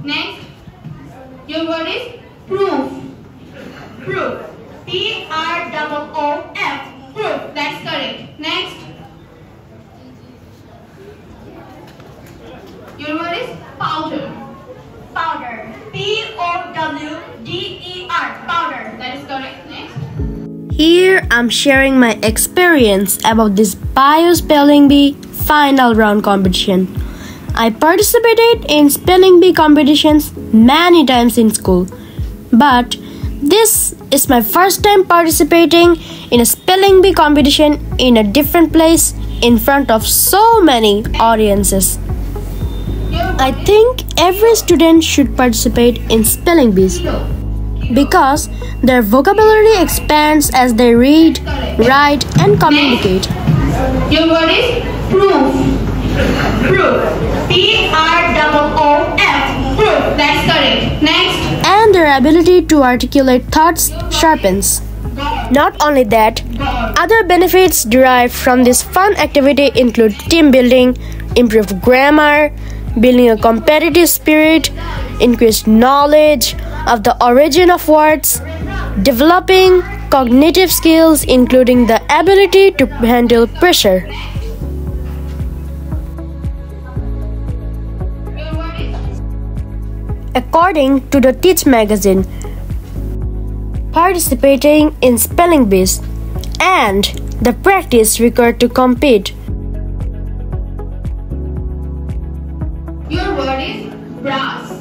Next, your word is proof. Proof. P-R-O-O-F. Proof. That's correct. Next, your word is powder. Powder. P-O-W-D-E-R. Powder. That is correct. Next. Here I'm sharing my experience about this Bio Spelling Bee final round competition. I participated in spelling bee competitions many times in school, but this is my first time participating in a spelling bee competition in a different place in front of so many audiences. I think every student should participate in spelling bees because their vocabulary expands as they read, write, and communicate. Your word is proof. Proof. P-R-O-O-F. Proof. That's correct. Next. And their ability to articulate thoughts sharpens. Not only that, other benefits derived from this fun activity include team building, improved grammar, building a competitive spirit, increased knowledge of the origin of words, developing cognitive skills including the ability to handle pressure. According to the Teach magazine, participating in spelling bees and the practice required to compete. Your word is brass.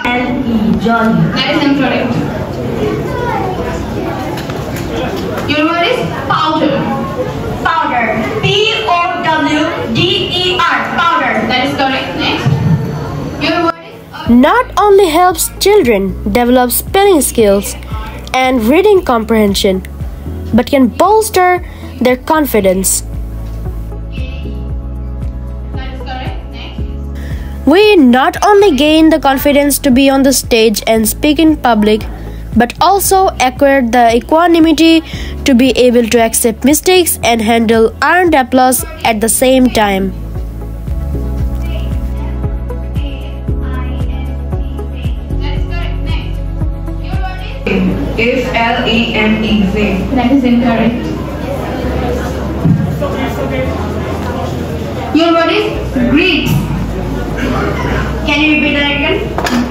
L-E, jolly. That is incorrect. Your word is powder. Powder. P-O-W-D-E-R. Powder. That is correct. Next. Your word is Not only helps children develop spelling skills and reading comprehension, but can bolster their confidence. That is correct. Next. We not only gain the confidence to be on the stage and speak in public, but also acquire the equanimity to be able to accept mistakes and handle earned applause at the same time. That is correct. Next. Your word is F-L-E-M-E-Z. That is incorrect. Your word is greet. Can you repeat that again?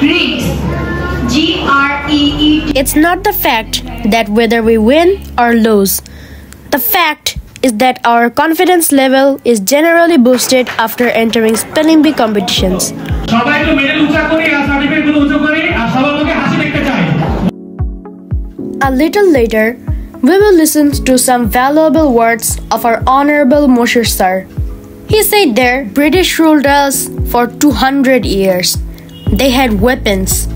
Greet. G-R-E-E-T. It's not the fact that whether we win or lose. The fact is that our confidence level is generally boosted after entering spelling bee competitions. A little later, we will listen to some valuable words of our Honorable Mosher Sir. He said there, British ruled us for 200 years. They had weapons.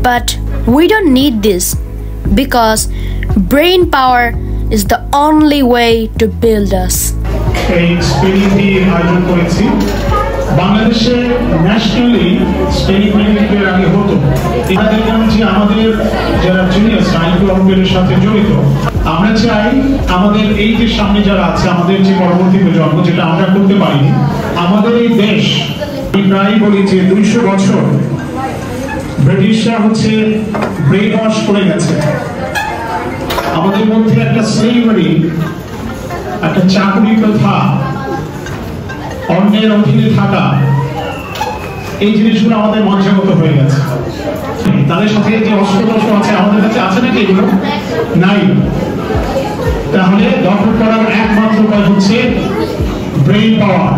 But we don't need this because brain power is the only way to build us. এই spelling B আয়োজন করেছি বাংলাদেশে nationally spelling B এর আগে হতো। এটা দেখলাম যে আমাদের যারা জুনিয়র্স আইকিউ অঙ্কের সাথে জড়িত, আমরা চাই আমাদের এই যে সামনে যারা আছে আমাদের যে পরবর্তী প্রজন্ম, যেটা আমরা করতে পারিনি, আমাদের এই দেশ প্রায় বলি যে 200 বছর ব্রিটিশরা হচ্ছে ব্রেন ওয়াশ করে গেছে। আমাদের মধ্যে একটা স্লেভারি, একটা চাকরি প্রথা, অন্যের অধীনে থাকা, এই জিনিসগুলো আমাদের মঞ্চগত হয়ে গেছে। তাদের সাথে যে অস্ত্র আছে আমাদের কাছে আছে নাকি এগুলো? নাই। তাহলে দখল করার একমাত্র উপায় হচ্ছে ব্রেন পাওয়ার।